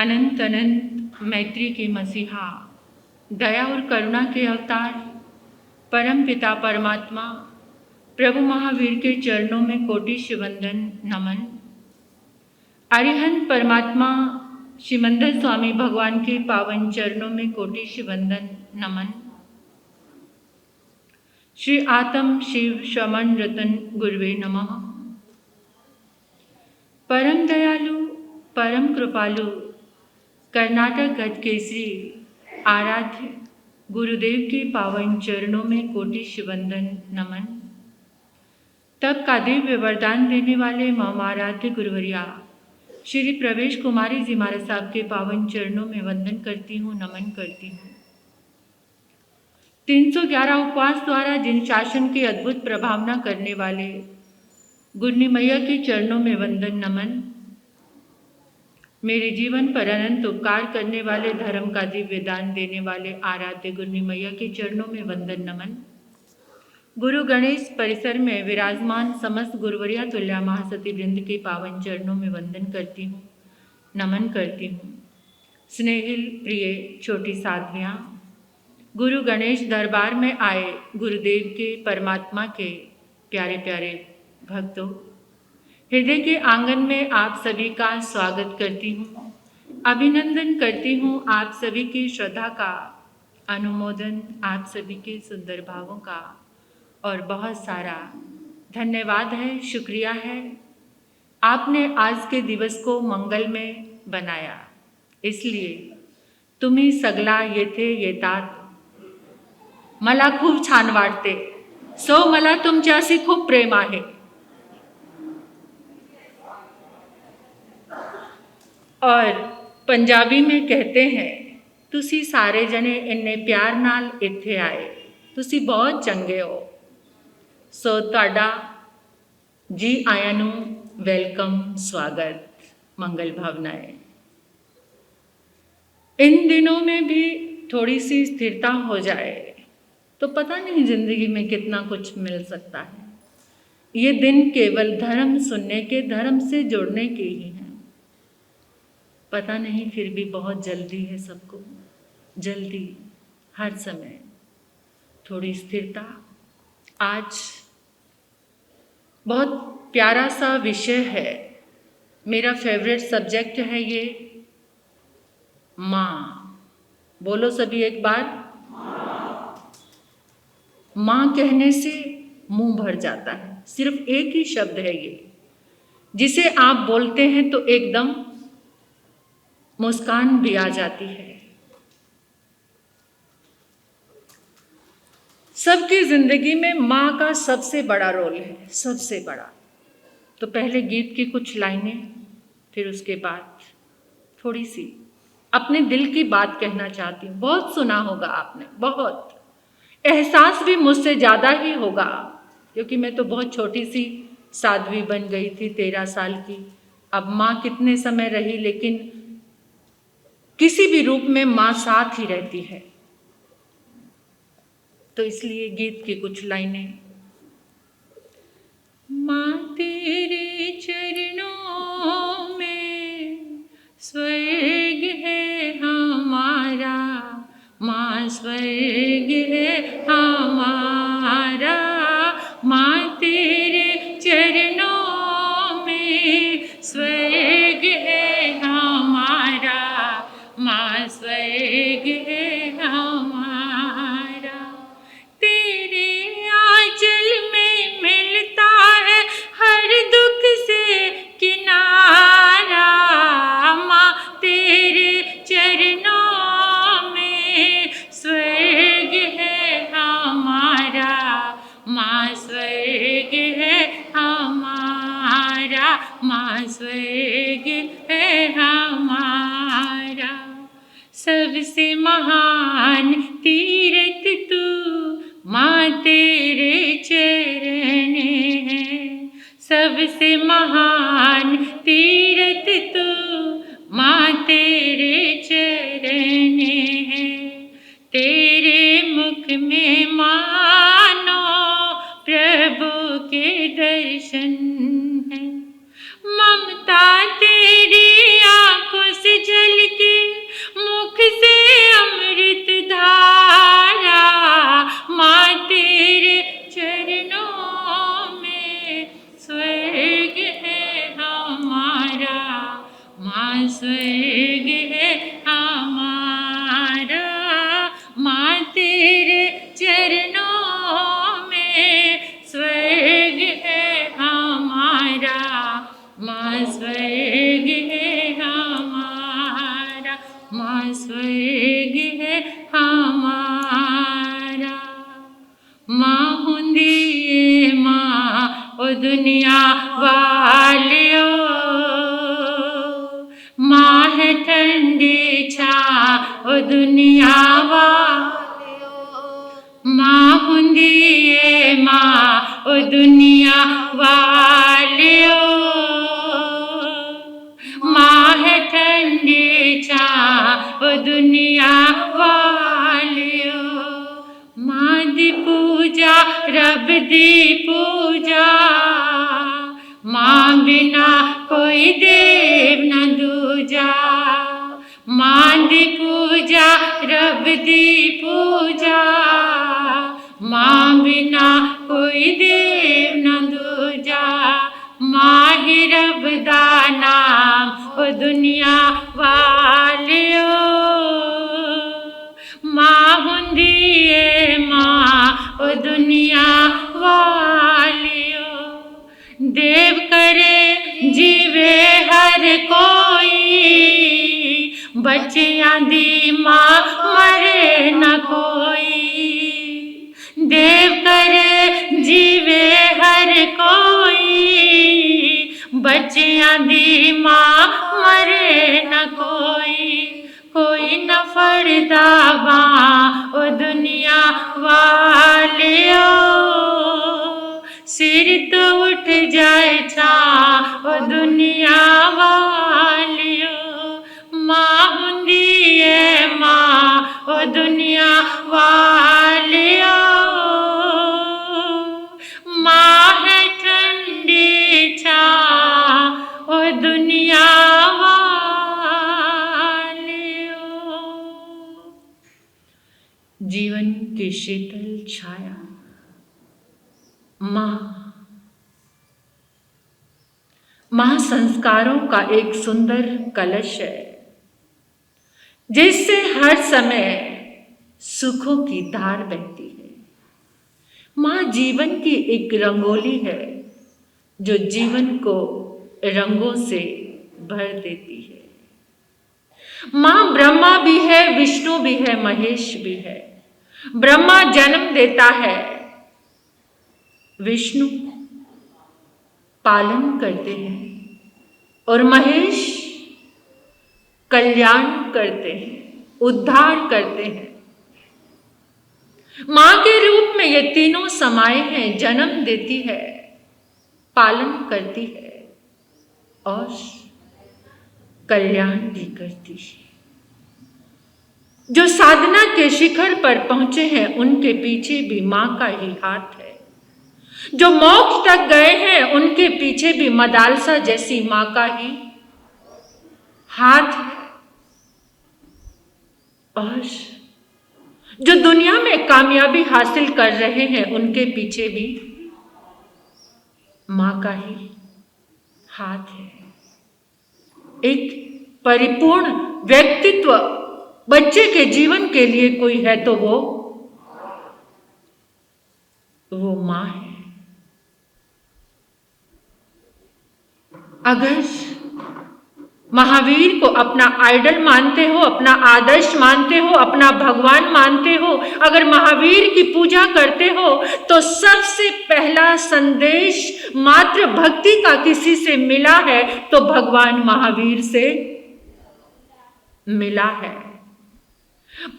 अनंत अनंत मैत्री के मसीहा, दया और करुणा के अवतार, परम पिता परमात्मा प्रभु महावीर के चरणों में कोटिश वंदन नमन। अरिहंत परमात्मा शिमंदर स्वामी भगवान के पावन चरणों में कोटिश वंदन नमन। श्री आत्म शिव शमन रतन गुरुवे नमः। परम दयालु परम कृपालु कर्नाटक गढ़ केसरी आराध्य गुरुदेव के पावन चरणों में कोटिश वंदन नमन। तब का दिव्य वरदान देने वाले ममाराध्य गुरुवरिया श्री प्रवेश कुमारी जी महाराज साहब के पावन चरणों में वंदन करती हूँ, नमन करती हूँ। 311 उपवास द्वारा जिन शासन की अद्भुत प्रभावना करने वाले गुरनी मैया के चरणों में वंदन नमन। मेरे जीवन पर अनंत उपकार करने वाले धर्म का दिव्य दान देने वाले आराध्य गुरनी मैया के चरणों में वंदन नमन। गुरु गणेश परिसर में विराजमान समस्त गुरुवरिया तुल्या महासती वृंद के पावन चरणों में वंदन करती हूँ, नमन करती हूँ। स्नेहिल प्रिय छोटी साधवियाँ, गुरु गणेश दरबार में आए गुरुदेव के परमात्मा के प्यारे प्यारे भक्तों, हृदय के आंगन में आप सभी का स्वागत करती हूँ, अभिनंदन करती हूँ। आप सभी की श्रद्धा का अनुमोदन, आप सभी के सुंदर भावों का और बहुत सारा धन्यवाद है, शुक्रिया है। आपने आज के दिवस को मंगल में बनाया, इसलिए तुम्ही सगला येथे येतात मला खूप छान वाटते, सो मला तुमच्याशी खूप प्रेम आहे। और पंजाबी में कहते हैं, तुसी सारे जने इन्ने प्यार नाल इत्थे आए, तुसी बहुत चंगे हो, सो तुहाडा जी आया नू वेलकम, स्वागत, मंगल भावनाएं। इन दिनों में भी थोड़ी सी स्थिरता हो जाए तो पता नहीं जिंदगी में कितना कुछ मिल सकता है। ये दिन केवल धर्म सुनने के, धर्म से जुड़ने के ही हैं। पता नहीं, फिर भी बहुत जल्दी है सबको, जल्दी, हर समय थोड़ी स्थिरता। आज बहुत प्यारा सा विषय है, मेरा फेवरेट सब्जेक्ट है ये, माँ। बोलो सभी एक बार, माँ कहने से मुंह भर जाता है। सिर्फ एक ही शब्द है ये, जिसे आप बोलते हैं तो एकदम मुस्कान भी आ जाती है। सबकी जिंदगी में माँ का सबसे बड़ा रोल है, सबसे बड़ा। तो पहले गीत की कुछ लाइनें, फिर उसके बाद थोड़ी सी अपने दिल की बात कहना चाहती हूँ। बहुत सुना होगा आपने, बहुत एहसास भी मुझसे ज़्यादा ही होगा, क्योंकि मैं तो बहुत छोटी सी साध्वी बन गई थी, 13 साल की। अब माँ कितने समय रही, लेकिन किसी भी रूप में माँ साथ ही रहती है। तो इसलिए गीत की कुछ लाइनें। माँ तेरे चरणों में स्वर्ग है हमारा, माँ स्वर्ग है हमारा, माँ तेरे चरणों में स्वर्ग है हमारा, माँ स्वर्ग है हमारा। तेरे आंचल में मिलता है हर दुख से किनारा, माँ तेरे चरणों में स्वर्ग है हमारा, माँ स्वर्ग है हमारा, माँ स्वर्ग है हमारा। सबसे महान तीर्थ तू माँ तेरे चरण है, सबसे महान तीर्थ तू माँ तेरे चरण है। तेरे मुख में मानो प्रभु के दर्शन है, ममता तेरी आंखों से झलके माँ स्वर्ग है हमारा, माँ स्वर्ग है हमारा। माँ हुंदी माँ ओ दुनिया वालियो, माँ है ठंडी छा ओ दुनिया वालियो। माँ हुंदी माँ ओ दुनिया वालियो, माँ है ठंडी छा ओ दुनिया वालियो। माँ दी पूजा रब दी पूजा, माँ बिना कोई देव न दूजा। माँ दी पूजा रब दी पूजा, माँ बिना कोई देव न दूजा। माँ ही रब दा नाम ओ दुनिया वालियो, माँ हुंदी है माँ ओ दुनिया वालियो। देव करे जीवे हर कोई, बच्चियां दी माँ मरे न कोई। देव करे जीवे हर कोई, बच्चियां दी माँ मरे न कोई। कोई न फड़दा बाँ ओ दुनिया वालियो, सिर तो उठ जाए छा ओ दुनिया वालियो। माँ हुंदी है माँ ओ दुनिया वालियो, माँ है ठंडी छा ओ दुनिया वालियो। जीवन की शीतल छाया माँ संस्कारों का एक सुंदर कलश है, जिससे हर समय सुखों की धार बहती है। माँ जीवन की एक रंगोली है, जो जीवन को रंगों से भर देती है। माँ ब्रह्मा भी है, विष्णु भी है, महेश भी है। ब्रह्मा जन्म देता है, विष्णु पालन करते हैं और महेश कल्याण करते हैं, उद्धार करते हैं। मां के रूप में ये तीनों समाये हैं, जन्म देती है, पालन करती है और कल्याण भी करती है। जो साधना के शिखर पर पहुंचे हैं, उनके पीछे भी मां का ही हाथ है। जो मोक्ष तक गए हैं, उनके पीछे भी मदालसा जैसी मां का ही हाथ है। और जो दुनिया में कामयाबी हासिल कर रहे हैं, उनके पीछे भी मां का ही हाथ है। एक परिपूर्ण व्यक्तित्व बच्चे के जीवन के लिए कोई है तो वो मां है। अगर महावीर को अपना आइडल मानते हो, अपना आदर्श मानते हो, अपना भगवान मानते हो, अगर महावीर की पूजा करते हो, तो सबसे पहला संदेश मात्र भक्ति का किसी से मिला है तो भगवान महावीर से मिला है।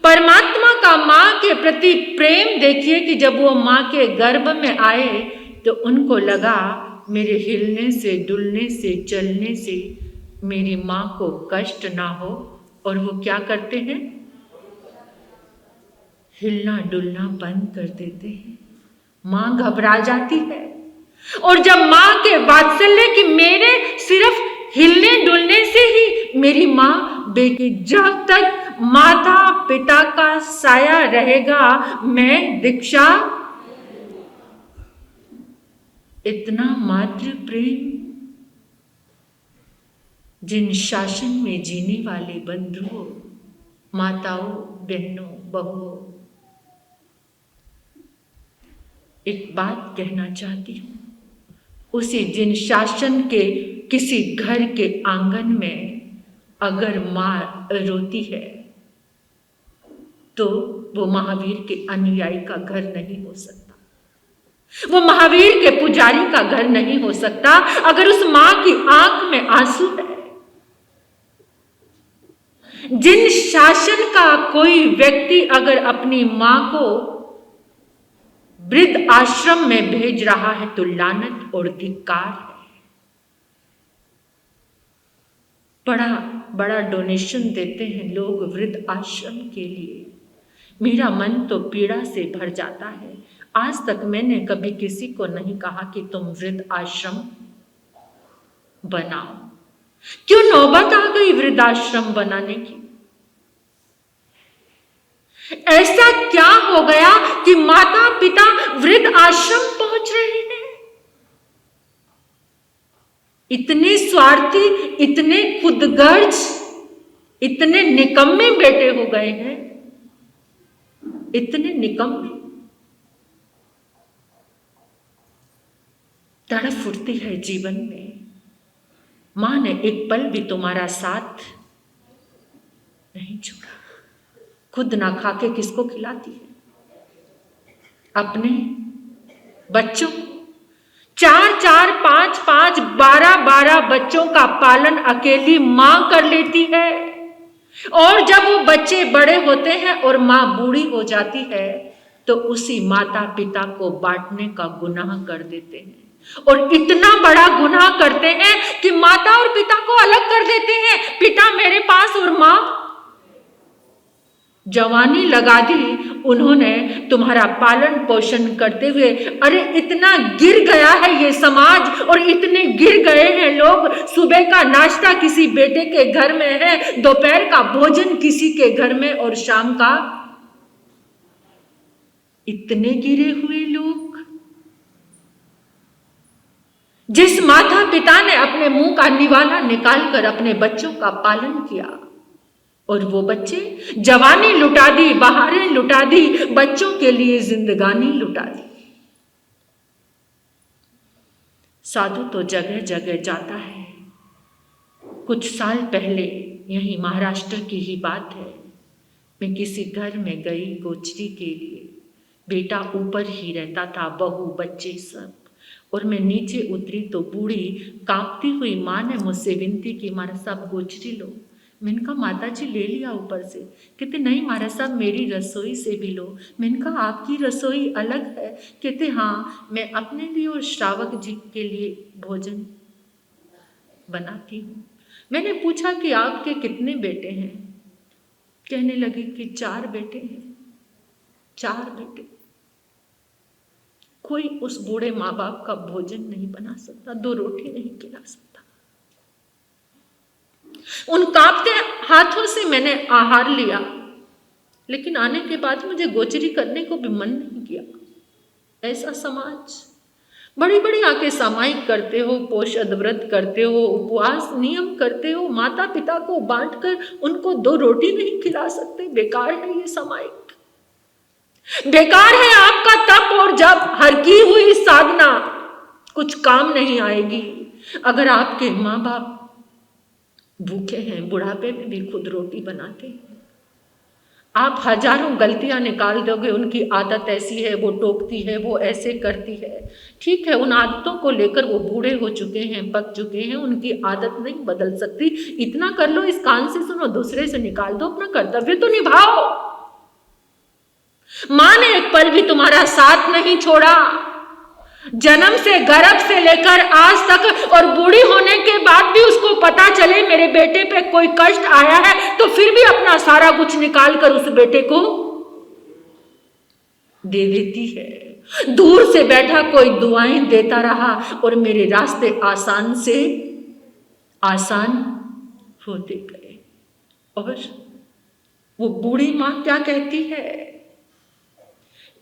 परमात्मा का मां के प्रति प्रेम देखिए कि जब वो मां के गर्भ में आए तो उनको लगा मेरे हिलने से, डुलने से, चलने से मेरी मां को कष्ट ना हो, और वो क्या करते हैं? हिलना डुलना बंद कर देते हैं। मां घबरा जाती है, और जब मां के वात्सल्य कि मेरे सिर्फ हिलने डुलने से ही मेरी मां बेटी, जब तक माता पिता का साया रहेगा मैं दीक्षा, इतना मातृ प्रेम जिन शासन में जीने वाले बंधुओं, माताओं, बहनों, बहुओं, एक बात कहना चाहती हूं, उसी जिन शासन के किसी घर के आंगन में अगर माँ रोती है तो वो महावीर के अनुयायी का घर नहीं हो सकता, वो महावीर के पुजारी का घर नहीं हो सकता। अगर उस माँ की आंख में आंसू है, जिन शासन का कोई व्यक्ति अगर अपनी माँ को वृद्ध आश्रम में भेज रहा है तो लानत और धिक्कार है। बड़ा बड़ा डोनेशन देते हैं लोग वृद्ध आश्रम के लिए। मेरा मन तो पीड़ा से भर जाता है। आज तक मैंने कभी किसी को नहीं कहा कि तुम वृद्ध आश्रम बनाओ। क्यों नौबत आ गई वृद्ध आश्रम बनाने की? ऐसा क्या हो गया कि माता पिता वृद्ध आश्रम पहुंच रहे हैं? इतने स्वार्थी, इतने खुदगर्ज, इतने निकम्मे बेटे हो गए हैं, इतने निकम्मे। तड़प उठती है जीवन में। मां ने एक पल भी तुम्हारा साथ नहीं छोड़ा। खुद ना खा के किसको खिलाती है? अपने बच्चों को 4-4, 5-5, 12-12 बच्चों का पालन अकेली मां कर लेती है। और जब वो बच्चे बड़े होते हैं और मां बूढ़ी हो जाती है तो उसी माता पिता को बांटने का गुनाह कर देते हैं। और इतना बड़ा गुनाह करते हैं कि माता और पिता को अलग कर देते हैं। पिता मेरे पास और मां जवानी लगा दी उन्होंने तुम्हारा पालन पोषण करते हुए। अरे इतना गिर गया है ये समाज, और इतने गिर गए हैं लोग। सुबह का नाश्ता किसी बेटे के घर में है, दोपहर का भोजन किसी के घर में, और शाम का। इतने गिरे हुए लोग। जिस माता पिता ने अपने मुंह का निवाला निकालकर अपने बच्चों का पालन किया, और वो बच्चे जवानी लुटा दी, बहारें लुटा दी, बच्चों के लिए जिंदगानी लुटा दी। साधु तो जगह जगह जाता है। कुछ साल पहले यहीं महाराष्ट्र की ही बात है, मैं किसी घर में गई गोचरी के लिए। बेटा ऊपर ही रहता था, बहू बच्चे सब, और मैं नीचे उतरी तो बूढ़ी कांपती हुई माँ ने मुझसे विनती की, महाराज साहब गोचरी लो। मैंने कहा माता जी ले लिया ऊपर से। कहते नहीं महाराज साहब मेरी रसोई से भी लो। मैंने कहा आपकी रसोई अलग है? कहते हाँ, मैं अपने लिए और श्रावक जी के लिए भोजन बनाती हूँ। मैंने पूछा कि आपके कितने बेटे हैं? कहने लगी कि 4 बेटे हैं। 4 बेटे। कोई उस बूढ़े माँ बाप का भोजन नहीं बना सकता, 2 रोटी नहीं खिला सकता। उन कांपते हाथों से मैंने आहार लिया, लेकिन आने के बाद मुझे गोचरी करने को भी मन नहीं किया। ऐसा समाज। बड़ी बड़ी आके सामायिक करते हो, पोषद व्रत करते हो, उपवास नियम करते हो, माता पिता को बांटकर उनको 2 रोटी नहीं खिला सकते। बेकार है ये सामायिक। बेकार है आपका तप और जब। हर की हुई साधना कुछ काम नहीं आएगी अगर आपके माँ बाप भूखे हैं, बुढ़ापे में भी खुद रोटी बनाते हैं। आप हजारों गलतियां निकाल दोगे, उनकी आदत ऐसी है, वो टोकती है, वो ऐसे करती है। ठीक है, उन आदतों को लेकर वो बूढ़े हो चुके हैं, पक चुके हैं, उनकी आदत नहीं बदल सकती। इतना कर लो, इस कान से सुनो, दूसरे से निकाल दो, अपना कर्तव्य तो निभाओ। मां ने एक पल भी तुम्हारा साथ नहीं छोड़ा, जन्म से, गर्भ से लेकर आज तक, और बूढ़ी होने के बाद भी उसको पता चले मेरे बेटे पे कोई कष्ट आया है तो फिर भी अपना सारा कुछ निकाल कर उस बेटे को दे देती है। दूर से बैठा कोई दुआएं देता रहा और मेरे रास्ते आसान से आसान होते गए। और वो बूढ़ी मां क्या कहती है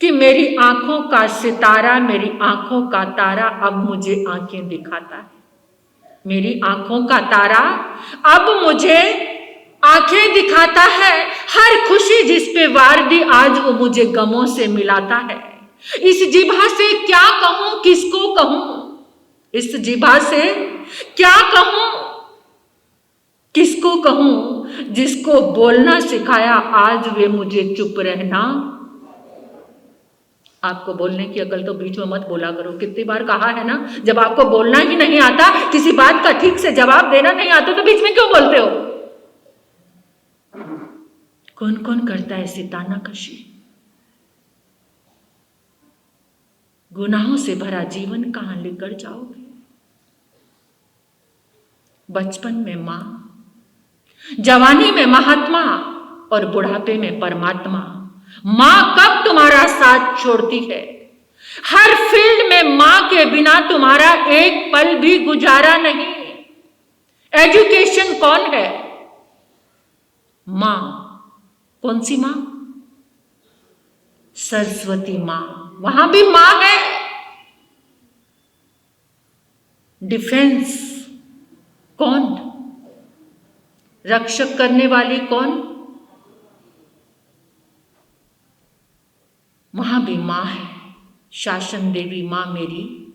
कि मेरी आंखों का सितारा, मेरी आंखों का तारा अब मुझे आंखें दिखाता है। मेरी आंखों का तारा अब मुझे आंखें दिखाता है। हर खुशी जिस पे वार दी आज वो मुझे गमों से मिलाता है। इस जिभा से क्या कहूं, किसको कहूं, इस जीभा से क्या कहूं, किसको कहूं, जिसको बोलना सिखाया आज वे मुझे चुप रहना। आपको बोलने की अकल तो बीच में मत बोला करो। कितनी बार कहा है ना, जब आपको बोलना ही नहीं आता, किसी बात का ठीक से जवाब देना नहीं आता, तो बीच में क्यों बोलते हो? कौन कौन करता है ऐसी तानाकशी? गुनाहों से भरा जीवन कहां लेकर जाओगे? बचपन में मां, जवानी में महात्मा और बुढ़ापे में परमात्मा। मां कब तुम्हारा साथ छोड़ती है? हर फील्ड में मां के बिना तुम्हारा एक पल भी गुजारा नहीं। एजुकेशन कौन है? मां। कौन सी मां? सरस्वती मां, वहां भी मां है। डिफेंस कौन? रक्षक करने वाली कौन? वहां भी मां है। शासन देवी मां मेरी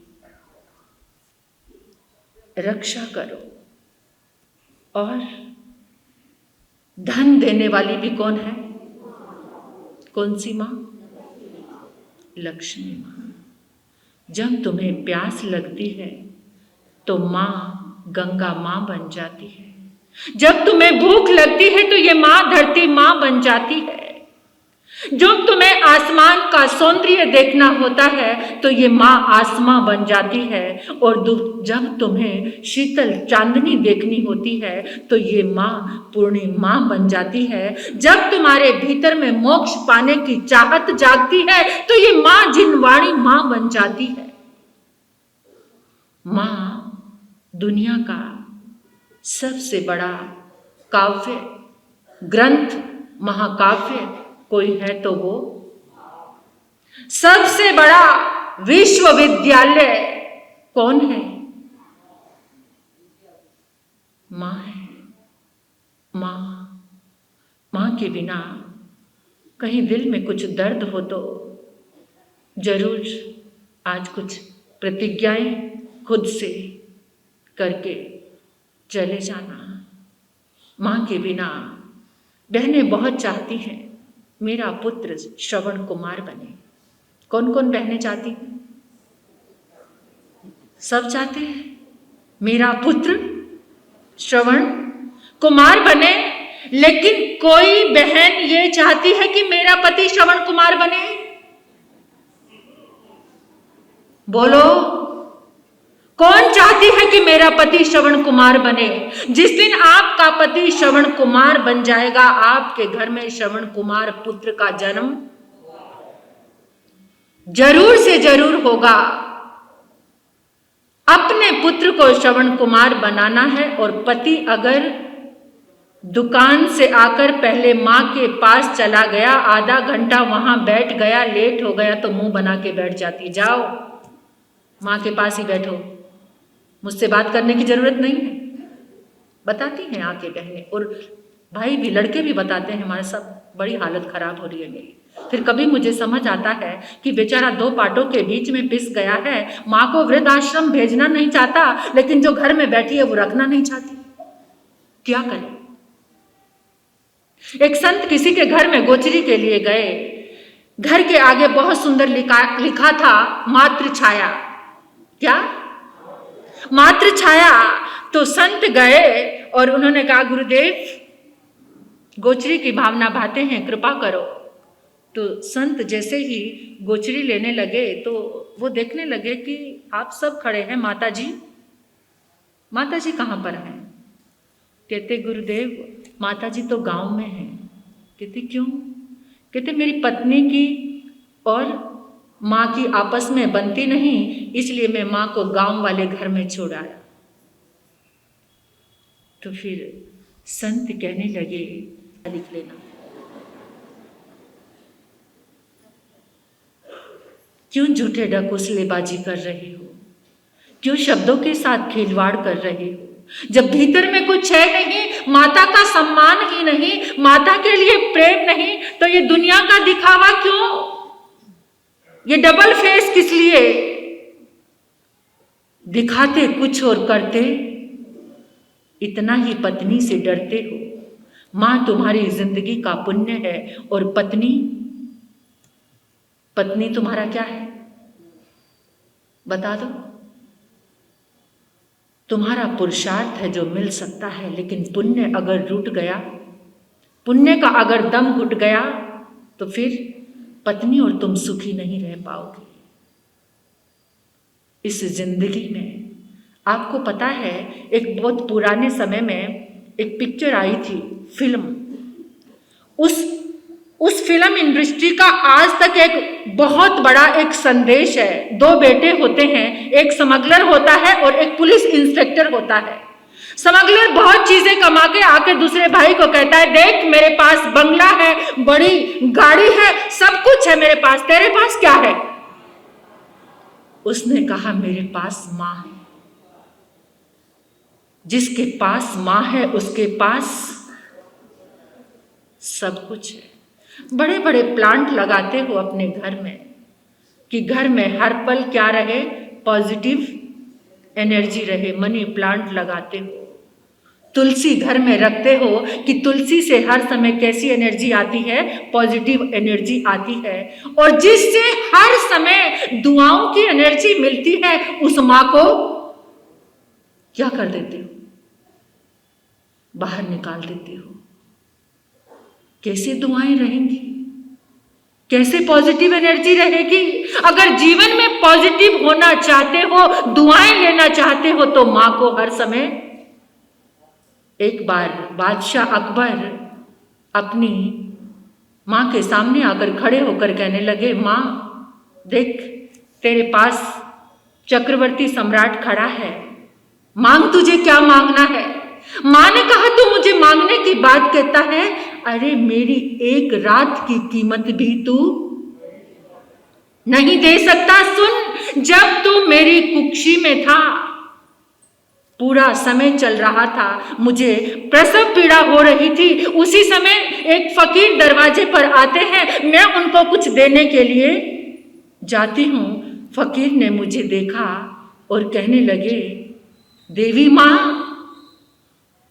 रक्षा करो। और धन देने वाली भी कौन है? कौन सी मां? लक्ष्मी मां। जब तुम्हें प्यास लगती है तो मां गंगा मां बन जाती है। जब तुम्हें भूख लगती है तो ये मां धरती मां बन जाती है। जब तुम्हें आसमान का सौंदर्य देखना होता है तो ये मां आसमां बन जाती है। और जब तुम्हें शीतल चांदनी देखनी होती है तो ये मां पूर्णिमा बन जाती है। जब तुम्हारे भीतर में मोक्ष पाने की चाहत जागती है तो ये मां जिनवाणी मां बन जाती है। मां दुनिया का सबसे बड़ा काव्य ग्रंथ, महाकाव्य कोई है तो वो सबसे बड़ा विश्वविद्यालय कौन है? मां है। मां के बिना कहीं दिल में कुछ दर्द हो तो जरूर आज कुछ प्रतिज्ञाएं खुद से करके चले जाना। मां के बिना बहनें बहुत चाहती हैं मेरा पुत्र श्रवण कुमार बने। कौन कौन बहनें चाहती हैं? सब चाहते हैं मेरा पुत्र श्रवण कुमार बने। लेकिन कोई बहन ये चाहती है कि मेरा पति श्रवण कुमार बने? बोलो, कौन चाहती है कि मेरा पति श्रवण कुमार बने? जिस दिन आपका पति श्रवण कुमार बन जाएगा, आपके घर में श्रवण कुमार पुत्र का जन्म जरूर से जरूर होगा। अपने पुत्र को श्रवण कुमार बनाना है। और पति अगर दुकान से आकर पहले मां के पास चला गया, आधा घंटा वहां बैठ गया, लेट हो गया तो मुंह बना के बैठ जाती, जाओ मां के पास ही बैठो, मुझसे बात करने की जरूरत नहीं है। बताती हैं आके बहनें, और भाई भी, लड़के भी बताते हैं हमारे साथ बड़ी हालत खराब हो रही है मेरी। फिर कभी मुझे समझ आता है कि बेचारा दो पाटों के बीच में पिस गया है। मां को वृद्धाश्रम भेजना नहीं चाहता, लेकिन जो घर में बैठी है वो रखना नहीं चाहती। क्या करे? एक संत किसी के घर में गोचरी के लिए गए। घर के आगे बहुत सुंदर लिखा था मातृ छाया। क्या? मातृ छाया। तो संत गए और उन्होंने कहा, गुरुदेव गोचरी की भावना भाते हैं, कृपा करो। तो संत जैसे ही गोचरी लेने लगे तो वो देखने लगे कि आप सब खड़े हैं, माता जी कहाँ पर हैं? कहते, गुरुदेव माता जी तो गांव में हैं। कहते, क्यों? कहते, मेरी पत्नी की और माँ की आपस में बनती नहीं, इसलिए मैं माँ को गांव वाले घर में छोड़ आया। तो फिर संत कहने लगे, लिख लेना, क्यों झूठे ढकोसलेबाजी कर रहे हो? क्यों शब्दों के साथ खिलवाड़ कर रहे हो? जब भीतर में कुछ है नहीं, माता का सम्मान ही नहीं, माता के लिए प्रेम नहीं, तो ये दुनिया का दिखावा क्यों? ये डबल फेस किस लिए? दिखाते कुछ और करते इतना ही पत्नी से डरते हो। मां तुम्हारी जिंदगी का पुण्य है और पत्नी तुम्हारा क्या है बता दो। तुम्हारा पुरुषार्थ है जो मिल सकता है, लेकिन पुण्य अगर रूठ गया, पुण्य का अगर दम घुट गया तो फिर पत्नी और तुम सुखी नहीं रह पाओगे इस जिंदगी में। आपको पता है एक बहुत पुराने समय में एक पिक्चर आई थी, फिल्म। उस फिल्म इंडस्ट्री का आज तक एक बहुत बड़ा एक संदेश है। दो बेटे होते हैं, एक स्मगलर होता है और एक पुलिस इंस्पेक्टर होता है। स्मगलर बहुत चीजें कमा के आके दूसरे भाई को कहता है, देख मेरे पास बंगला है, बड़ी गाड़ी है, सब कुछ है मेरे पास, तेरे पास क्या है? उसने कहा मेरे पास मां है। जिसके पास मां है उसके पास सब कुछ है। बड़े बड़े प्लांट लगाते हो अपने घर में कि घर में हर पल क्या रहे, पॉजिटिव एनर्जी रहे। मनी प्लांट लगाते हो, तुलसी घर में रखते हो कि तुलसी से हर समय कैसी एनर्जी आती है, पॉजिटिव एनर्जी आती है। और जिससे हर समय दुआओं की एनर्जी मिलती है, उस मां को क्या कर देते हो? बाहर निकाल देते हो। कैसे दुआएं रहेंगी, कैसे पॉजिटिव एनर्जी रहेगी? अगर जीवन में पॉजिटिव होना चाहते हो, दुआएं लेना चाहते हो, तो मां को हर समय। एक बार बादशाह अकबर अपनी मां के सामने आकर खड़े होकर कहने लगे, मां देख तेरे पास चक्रवर्ती सम्राट खड़ा है, मांग तुझे क्या मांगना है। मां ने कहा तू मुझे मांगने की बात कहता है, अरे मेरी एक रात की कीमत भी तू नहीं दे सकता। सुन, जब तू मेरी कुक्षी में था, पूरा समय चल रहा था, मुझे प्रसव पीड़ा हो रही थी, उसी समय एक फकीर दरवाजे पर आते हैं, मैं उनको कुछ देने के लिए जाती हूं। फकीर ने मुझे देखा और कहने लगे, देवी मां,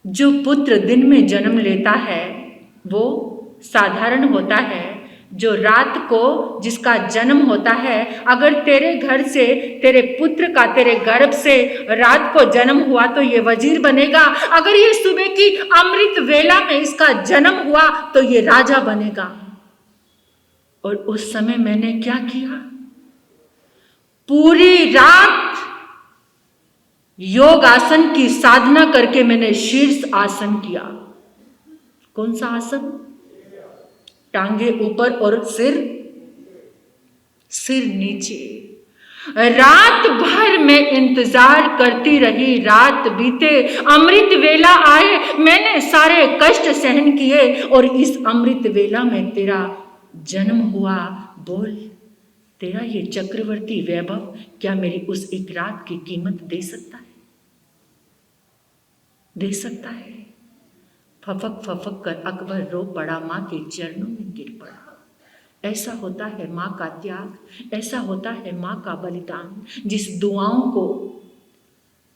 जो पुत्र दिन में जन्म लेता है वो साधारण होता है, जो रात को जिसका जन्म होता है, अगर तेरे घर से, तेरे पुत्र का तेरे गर्भ से रात को जन्म हुआ तो ये वजीर बनेगा। अगर ये सुबह की अमृत वेला में इसका जन्म हुआ तो ये राजा बनेगा। और उस समय मैंने क्या किया? पूरी रात योग आसन की साधना करके मैंने शीर्ष आसन किया। कौन सा आसन? टांगे ऊपर और सिर नीचे। रात भर मैं इंतजार करती रही, रात बीते, अमृत वेला आए, मैंने सारे कष्ट सहन किए और इस अमृत वेला में तेरा जन्म हुआ। बोल, तेरा ये चक्रवर्ती वैभव क्या मेरी उस एक रात की कीमत दे सकता है? दे सकता है? फफक फफक कर अकबर रो पड़ा, मां के चरणों में गिर पड़ा। ऐसा होता है मां का त्याग, ऐसा होता है मां का बलिदान। जिस दुआओं को,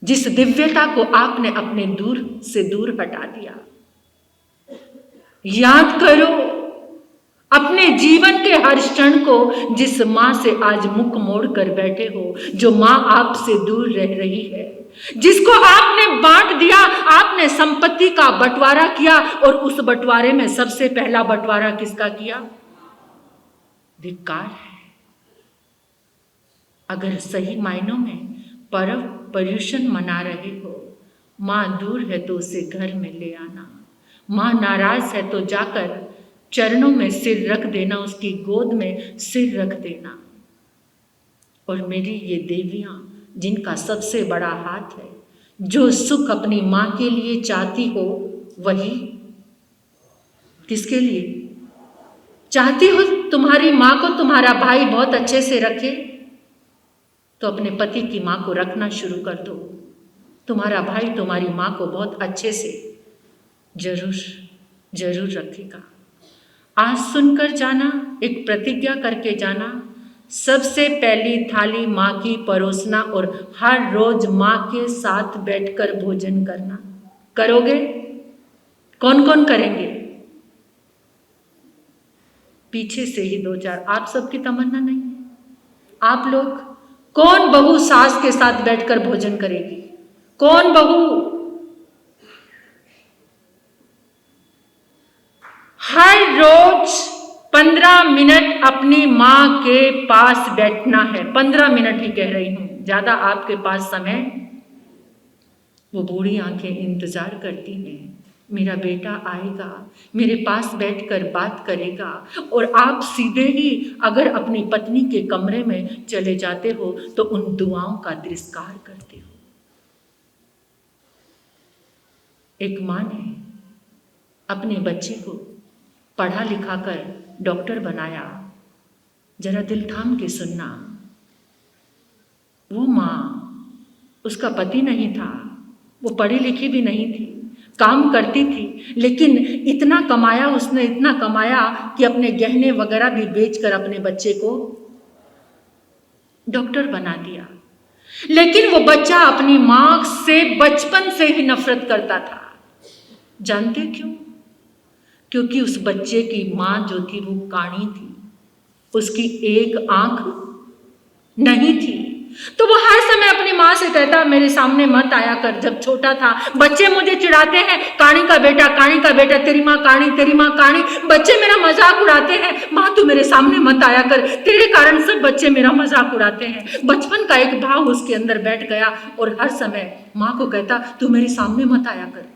जिस दिव्यता को आपने अपने दूर से दूर हटा दिया। याद करो अपने जीवन के हर क्षण को, जिस मां से आज मुख मोड़ कर बैठे हो, जो मां आपसे दूर रह रही है, जिसको आपने बांट दिया, आपने संपत्ति का बंटवारा किया और उस बंटवारे में सबसे पहला बंटवारा किसका किया? धिक्कार है। अगर सही मायनों में पर्व पर्यूषण मना रहे हो, मां दूर है तो उसे घर में ले आना। मां नाराज है तो जाकर चरणों में सिर रख देना, उसकी गोद में सिर रख देना। और मेरी ये देवियां जिनका सबसे बड़ा हाथ है, जो सुख अपनी मां के लिए चाहती हो, वही किसके लिए चाहती हो? तुम्हारी मां को तुम्हारा भाई बहुत अच्छे से रखे तो अपने पति की मां को रखना शुरू कर दो। तुम्हारा भाई तुम्हारी मां को बहुत अच्छे से जरूर रखेगा। आज सुनकर जाना, एक प्रतिज्ञा करके जाना, सबसे पहली थाली माँ की परोसना और हर रोज माँ के साथ बैठकर भोजन करना। करोगे? कौन कौन करेंगे? पीछे से ही दो चार, आप सबकी तमन्ना नहीं है। आप लोग, कौन बहू सास के साथ बैठकर भोजन करेगी? कौन बहू? हर रोज 15 मिनट अपनी माँ के पास बैठना है। 15 मिनट ही कह रही हूं, ज्यादा आपके पास समय। वो बूढ़ी आंखें इंतजार करती हैं, मेरा बेटा आएगा, मेरे पास बैठकर बात करेगा। और आप सीधे ही अगर अपनी पत्नी के कमरे में चले जाते हो तो उन दुआओं का तिरस्कार करते हो। एक माँ ने अपने बच्चे को पढ़ा लिखा कर डॉक्टर बनाया। जरा दिल थाम के सुनना, वो माँ, उसका पति नहीं था, वो पढ़ी लिखी भी नहीं थी, काम करती थी, लेकिन इतना कमाया उसने, इतना कमाया कि अपने गहने वगैरह भी बेचकर अपने बच्चे को डॉक्टर बना दिया। लेकिन वो बच्चा अपनी माँ से बचपन से ही नफरत करता था। जानते क्यों? क्योंकि उस बच्चे की माँ जो थी वो काणी थी, उसकी एक आंख नहीं थी। तो वो हर समय अपनी माँ से कहता, मेरे सामने मत आया कर। जब छोटा था, बच्चे मुझे चिढ़ाते हैं, काणी का बेटा, काणी का बेटा, तेरी माँ काणी, तेरी माँ काणी। बच्चे मेरा मजाक उड़ाते हैं, माँ तू मेरे सामने मत आया कर, तेरे कारण सब बच्चे मेरा मजाक उड़ाते हैं। बचपन का एक भाव उसके अंदर बैठ गया और हर समय माँ को कहता, तू मेरे सामने मत आया कर।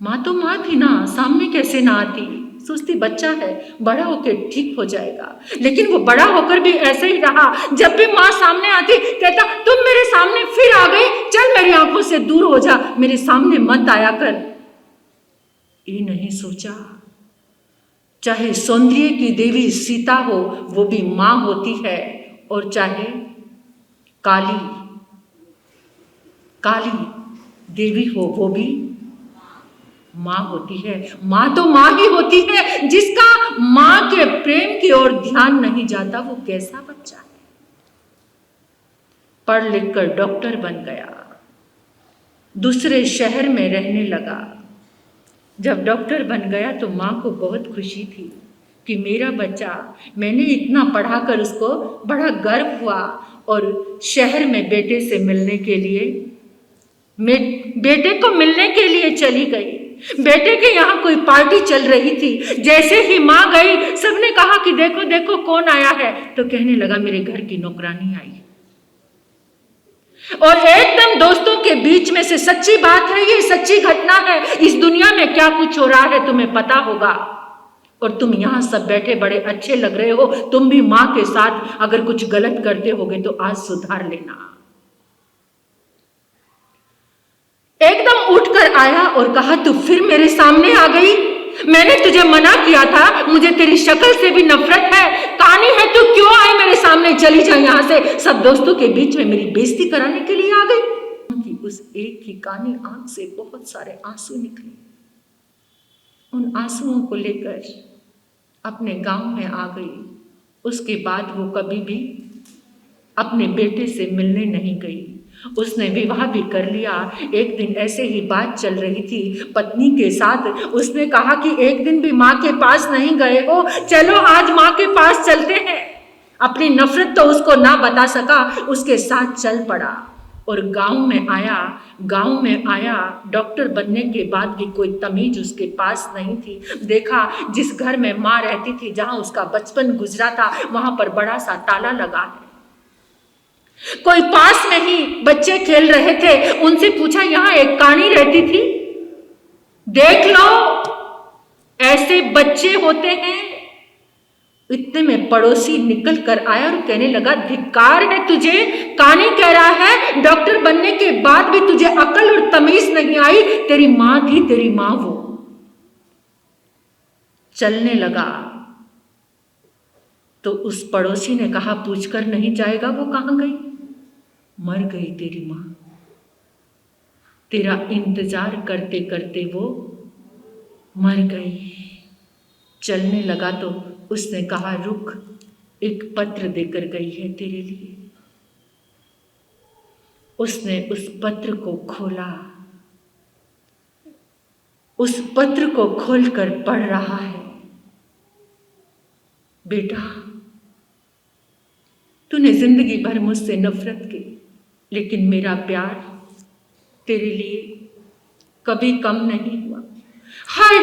माँ तो माँ थी ना, सामने कैसे ना आती? सोचती बच्चा है, बड़ा होकर ठीक हो जाएगा। लेकिन वो बड़ा होकर भी ऐसे ही रहा। जब भी माँ सामने आती कहता, तुम मेरे सामने फिर आ गई, चल मेरी आंखों से दूर हो जा, मेरे सामने मत आया कर। ये नहीं सोचा, चाहे सौंदर्य की देवी सीता हो वो भी माँ होती है, और चाहे काली देवी हो वो भी माँ होती है। माँ तो माँ ही होती है। जिसका माँ के प्रेम की ओर ध्यान नहीं जाता वो कैसा बच्चा है? पढ़ लिख कर डॉक्टर बन गया, दूसरे शहर में रहने लगा। जब डॉक्टर बन गया तो माँ को बहुत खुशी थी कि मेरा बच्चा, मैंने इतना पढ़ाकर उसको बड़ा गर्व हुआ। और शहर में बेटे से मिलने के लिए, बेटे को मिलने के लिए चली गई। बेटे के यहाँ कोई पार्टी चल रही थी। जैसे ही माँ गई, सबने कहा कि देखो देखो कौन आया है। तो कहने लगा, मेरे घर की नौकरानी आई। और एकदम दोस्तों के बीच में से, सच्ची बात है, ये सच्ची घटना है, इस दुनिया में क्या कुछ हो रहा है तुम्हें पता होगा। और तुम यहाँ सब बैठे बड़े अच्छे लग रहे हो, तुम भी माँ के साथ अगर कुछ गलत करते होगे तो आज सुधार लेना। एकदम उठकर आया और कहा, तू फिर मेरे सामने आ गई? मैंने तुझे मना किया था, मुझे तेरी शक्ल से भी नफरत है, कानी है, तू क्यों आए मेरे सामने? चली जा यहाँ से। सब दोस्तों के बीच में मेरी बेइज्जती कराने के लिए आ गई। उस एक ही कानी आंख से बहुत सारे आंसू निकले। उन आंसुओं को लेकर अपने गांव में आ गई। उसके बाद वो कभी भी अपने बेटे से मिलने नहीं गई। उसने विवाह भी कर लिया। एक दिन ऐसे ही बात चल रही थी पत्नी के साथ। उसने कहा कि एक दिन भी माँ के पास नहीं गए हो, चलो आज माँ के पास चलते हैं। अपनी नफरत तो उसको ना बता सका, उसके साथ चल पड़ा और गांव में आया। डॉक्टर बनने के बाद भी कोई तमीज उसके पास नहीं थी। देखा, जिस घर में माँ रहती थी, जहां उसका बचपन गुजरा था, वहां पर बड़ा सा ताला लगा है। कोई पास नहीं, बच्चे खेल रहे थे। उनसे पूछा, यहाँ एक कानी रहती थी? देख लो, ऐसे बच्चे होते हैं। इतने में पड़ोसी निकल कर आया और कहने लगा, धिक्कार है तुझे, कानी कह रहा है डॉक्टर बनने के बाद भी तुझे अकल और तमीज नहीं आई। तेरी माँ थी, तेरी माँ वो। चलने लगा तो उस पड़ोसी ने कहा, पूछकर नहीं जाएगा वो कहाँ गई? मर गई तेरी माँ, तेरा इंतजार करते करते वो मर गई। चलने लगा तो उसने कहा, रुक, एक पत्र देकर गई है तेरे लिए। उसने उस पत्र को खोला, उस पत्र को खोलकर पढ़ रहा है, बेटा, तूने जिंदगी भर मुझसे नफरत की, लेकिन मेरा प्यार तेरे लिए कभी कम नहीं हुआ। हर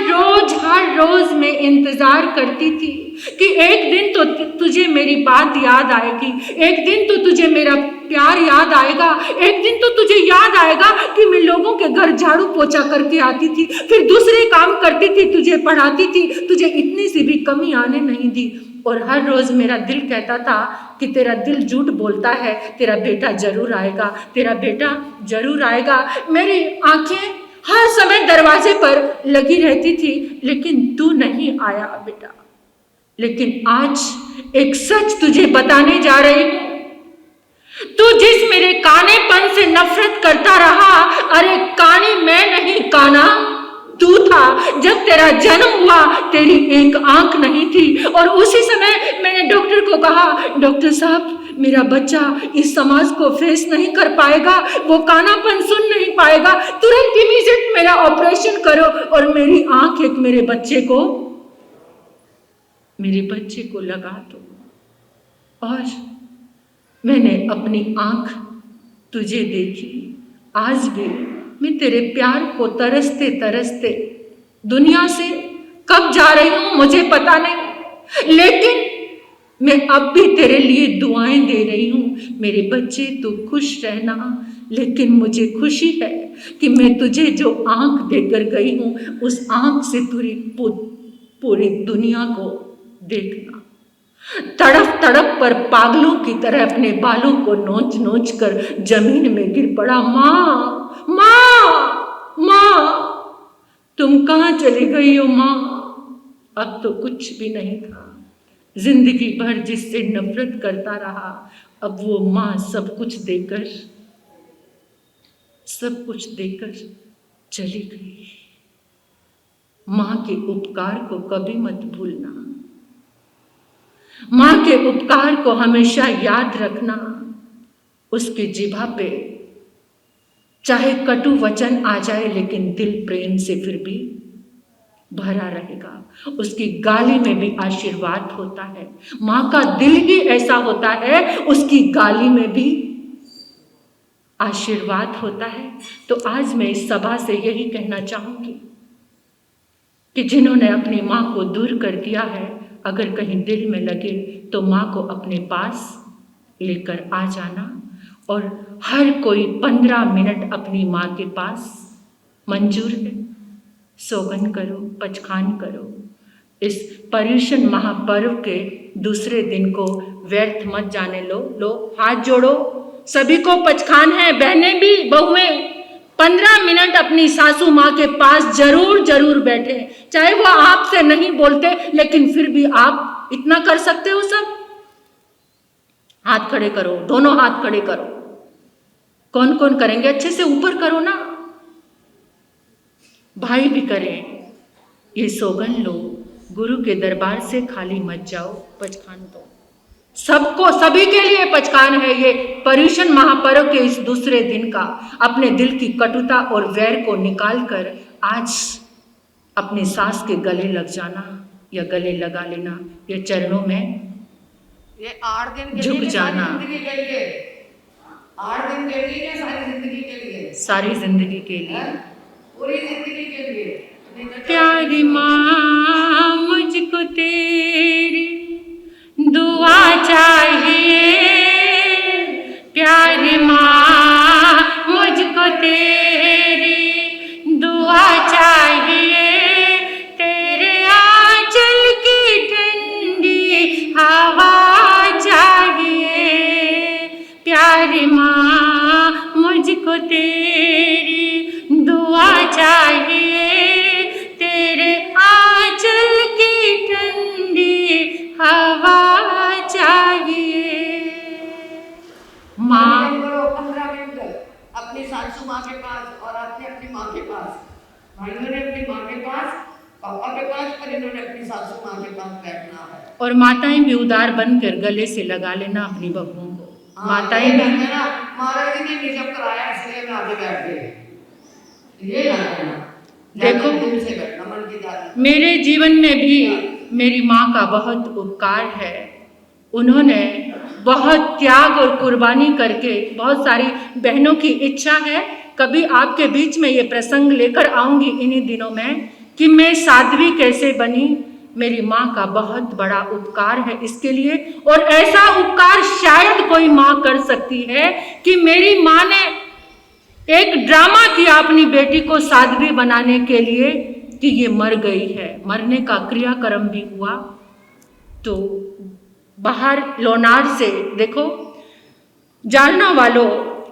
रोज मैं इंतजार करती थी कि एक दिन तो तुझे मेरी बात याद आएगी, एक दिन तो तुझे मेरा प्यार याद आएगा, एक दिन तो तुझे याद आएगा कि मैं लोगों के घर झाड़ू पोछा करके आती थी, फिर दूसरे काम करती थी, तुझे पढ़ाती थी, तुझे इतनी सी भी कमी आने नहीं दी। और हर रोज मेरा दिल कहता था कि तेरा दिल झूठ बोलता है, तेरा बेटा जरूर आएगा, तेरा बेटा जरूर आएगा। मेरी आंखें हर समय दरवाजे पर लगी रहती थी, लेकिन तू नहीं आया बेटा। लेकिन आज एक सच तुझे बताने जा रही हूं। तू जिस मेरे कानेपन से नफरत करता रहा, अरे कानी मैं नहीं, काना तू था। जब तेरा जन्म हुआ तेरी एक आंख नहीं थी, और उसी समय मैंने डॉक्टर को कहा, डॉक्टर साहब मेरा बच्चा इस समाज को फेस नहीं कर पाएगा, वो कानापन सुन नहीं पाएगा, तुरंत इमीडिएट मेरा ऑपरेशन करो और मेरी आंख एक मेरे बच्चे को लगा दो। और मैंने अपनी आंख तुझे देखी। आज भी मैं तेरे प्यार को तरसते तरसते दुनिया से कब जा रही हूं मुझे पता नहीं, लेकिन मैं अब भी तेरे लिए दुआएं दे रही हूं। मेरे बच्चे तू खुश रहना, लेकिन मुझे खुशी है कि मैं तुझे जो आंख देकर गई हूं उस आंख से पूरी दुनिया को देखना। तड़प तड़प पर पागलों की तरह अपने बालों को नोच नोच कर जमीन में गिर पड़ा। माँ माँ माँ, तुम कहाँ चली गई हो माँ? अब तो कुछ भी नहीं था। जिंदगी भर जिससे नफरत करता रहा, अब वो माँ सब कुछ देकर चली गई। माँ के उपकार को कभी मत भूलना, माँ के उपकार को हमेशा याद रखना। उसकी जिभा पे चाहे कटु वचन आ जाए, लेकिन दिल प्रेम से फिर भी भरा रहेगा। उसकी गाली में भी आशीर्वाद होता है। माँ का दिल ही ऐसा होता है, उसकी गाली में भी आशीर्वाद होता है। तो आज मैं इस सभा से यही कहना चाहूंगी कि जिन्होंने अपनी माँ को दूर कर दिया है, अगर कहीं दिल में लगे तो माँ को अपने पास लेकर आ जाना। और हर कोई 15 मिनट अपनी माँ के पास मंजूर है। सोगन करो, पचखान करो। इस पर्युषण महापर्व के दूसरे दिन को व्यर्थ मत जाने लो हाथ जोड़ो। सभी को पचखान है, बहनें भी, बहुएं 15 मिनट अपनी सासू माँ के पास जरूर बैठे। चाहे वो आपसे नहीं बोलते, लेकिन फिर भी आप इतना कर सकते हो। सब हाथ खड़े करो, दोनों हाथ खड़े करो। कौन कौन करेंगे? अच्छे से ऊपर करो ना, भाई भी करें। ये सोगन लो, गुरु के दरबार से खाली मत जाओ। पचखान दो सबको, सभी के लिए पचखान है। ये पर्युषण महापर्व के इस दूसरे दिन का अपने दिल की कटुता और वैर को निकाल कर आज अपनी सास के गले लग जाना, या गले लगा लेना, या चरणों में ये 8 दिन के झुक लिए, जाना। 8 दिन के लिए, सारी जिंदगी के लिए, सारी जिंदगी के लिए, पूरी जिंदगी के लिए। प्यारी माँ मुझको तेरी दुआ चाहिए, प्यारी माँ मुझको तेरी दुआ चाहिए। तेरे आंचल की ठंडी हवा चाहिए, प्यारी माँ मुझको तेरी दुआ चाहिए। तेरे आंचल की ठंडी हवा चाहिए। माँ 15 मिनट अपनी सासू माँ के पास और अपनी माँ के पास, भाइयों ने अपनी माँ के पास पापा के पास, पर इन्होंने अपनी सासू माँ के पास बैठना है। और माताएं भी उदार बनकर गले से लगा लेना अपनी बहुओं को। माताएं भी महाराज जी ने निजम कराया इसलिए मैं आगे बैठ गई, ये ना कहना। देखो, से बैठना मन की दाद। मेरे जीवन में भी मेरी माँ का बहुत उपकार है। उन्होंने बहुत त्याग और कुर्बानी करके, बहुत सारी बहनों की इच्छा है कभी आपके बीच में ये प्रसंग लेकर आऊंगी इन्हीं दिनों में कि मैं साध्वी कैसे बनी। मेरी माँ का बहुत बड़ा उपकार है इसके लिए, और ऐसा उपकार शायद कोई माँ कर सकती है कि मेरी माँ ने एक ड्रामा किया अपनी बेटी को साध्वी बनाने के लिए कि ये मर गई है, मरने का क्रियाक्रम भी हुआ। तो बाहर लोनार से देखो, जालना वालों,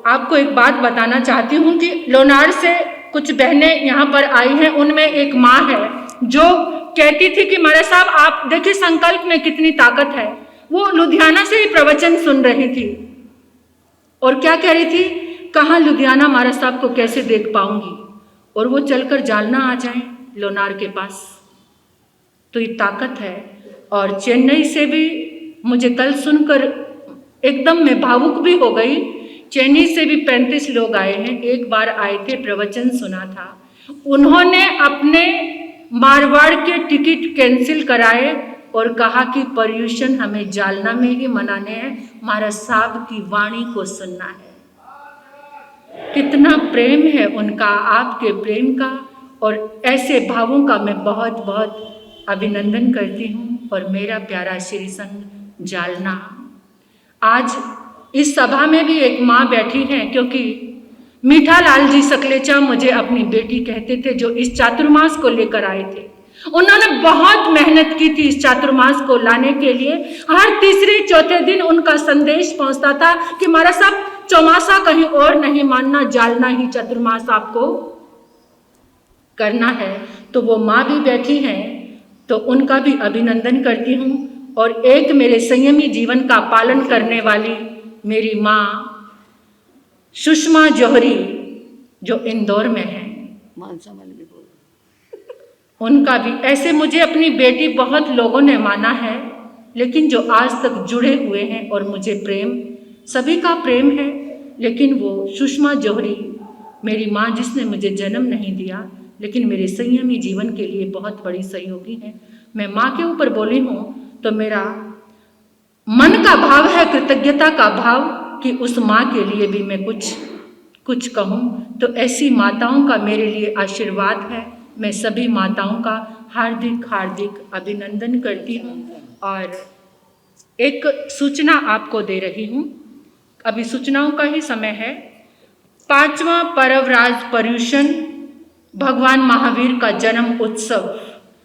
आपको एक बात बताना चाहती हूँ कि लोनार से कुछ बहनें यहाँ पर आई हैं, उनमें एक माँ है जो कहती थी कि महाराज साहब आप देखिए संकल्प में कितनी ताकत है। वो लुधियाना से ही प्रवचन सुन रही थी और क्या कह रही थी, कहाँ लुधियाना महाराज साहब को कैसे देख पाऊंगी, और वो चलकर जालना आ जाएं लोनार के पास। तो ये ताकत है। और चेन्नई से भी मुझे कल सुनकर एकदम मैं भावुक भी हो गई। चेन्नई से भी 35 लोग आए हैं, एक बार आए थे, प्रवचन सुना था। उन्होंने अपने मारवाड़ के टिकट कैंसिल कराए और कहा कि पर्यूषण हमें जालना में ही मनाने हैं, महाराज साहब की वाणी को सुनना है। कितना प्रेम है उनका, आपके प्रेम का, और ऐसे भावों का मैं बहुत बहुत अभिनंदन करती हूँ। और मेरा प्यारा श्री संघ जालना, आज इस सभा में भी एक माँ बैठी हैं, क्योंकि मीठा लाल जी सकलेचा मुझे अपनी बेटी कहते थे जो इस चातुर्मास को लेकर आए थे। उन्होंने बहुत मेहनत की थी इस चातुर्मास को लाने के लिए। हर तीसरे चौथे दिन उनका संदेश पहुंचता था कि महाराज साहब चौमासा कहीं और नहीं मानना, जालना ही चतुर्मास आपको करना है। तो वो माँ भी बैठी हैं, तो उनका भी अभिनंदन करती हूँ। और एक मेरे संयमी जीवन का पालन करने वाली मेरी माँ सुषमा जौहरी जो इंदौर में है, मानसा मन भी बोल, उनका भी ऐसे मुझे अपनी बेटी बहुत लोगों ने माना है, लेकिन जो आज तक जुड़े हुए हैं और मुझे प्रेम, सभी का प्रेम है, लेकिन वो सुषमा जौहरी मेरी माँ जिसने मुझे जन्म नहीं दिया लेकिन मेरे संयमी जीवन के लिए बहुत बड़ी सहयोगी है। मैं माँ के ऊपर बोली हूँ तो मेरा मन का भाव है, कृतज्ञता का भाव कि उस माँ के लिए भी मैं कुछ कहूँ। तो ऐसी माताओं का मेरे लिए आशीर्वाद है। मैं सभी माताओं का हार्दिक हार्दिक अभिनंदन करती हूँ। और एक सूचना आपको दे रही हूँ, अभी सूचनाओं का ही समय है। 5वां पर्वराज पर्यूषण भगवान महावीर का जन्म उत्सव,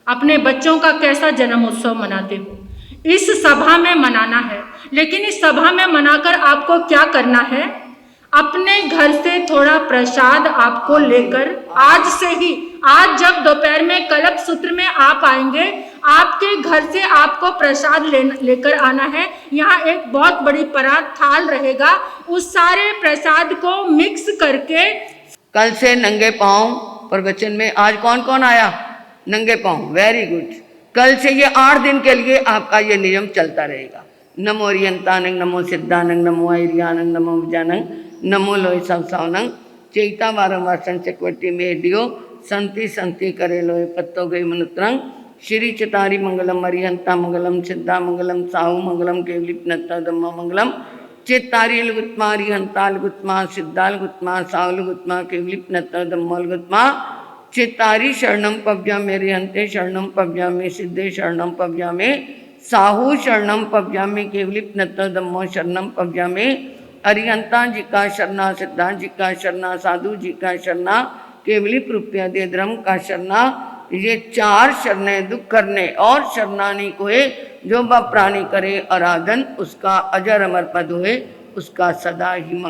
अपने बच्चों का कैसा जन्म उत्सव मनाते हो, इस सभा में मनाना है। लेकिन इस सभा में मनाकर आपको क्या करना है, अपने घर से थोड़ा प्रसाद आपको लेकर आज से ही, आज जब दोपहर में कल्प सूत्र में आप आएंगे, आपके घर से आपको प्रसाद लेकर आना है। यहाँ एक बहुत बड़ी परात थाल रहेगा, उस सारे प्रसाद को मिक्स करके कल से नंगे पांव प्रवचन में। आज कौन कौन आया नंगे पांव? Very good. कल से ये 8 दिन के लिए आपका ये नियम चलता रहेगा। नमो रियंतानंग, नमो सिद्धानंग, नमो आयरियानंग, नमो विजानंग, नमो लोय संसावनंग, चेता वारंवार संचक्वटी में दियो संति संति करे लोय पत्तो गई मनुत्रंग, श्री चितारी मंगलम, अरिहंता मंगलम, सिद्धा मंगलम, साहु मंगलम, केवलिप नत्ता दम्मा मंगलम, चित्तारी गुत्मा, अरिहंताल गुत्मा, सिद्धाल गुत्मा, साहुल गुत्मा, केवलिप नत्ता दम्मल गुत्मा, चित्तारी शरणम पव्यामे, अरिहंते शरणम पव्यामे, सिद्धे शरणम पव्यामे, साहु शरणम पव्यामे, केवलिप नत्ता दम्मो शरणम पव्यामे, अरिहंता जी का शरणा, सिद्धांत जी का शरणा, साधु जी का शरणा, केवलिप रुपया दे धर्म का शरणा। ये 4 शरणें दुख करने और शरणानी कोय, जो ब प्राणी करे आराधन, उसका अजर अमर पद होए, उसका सदा ही मंगल।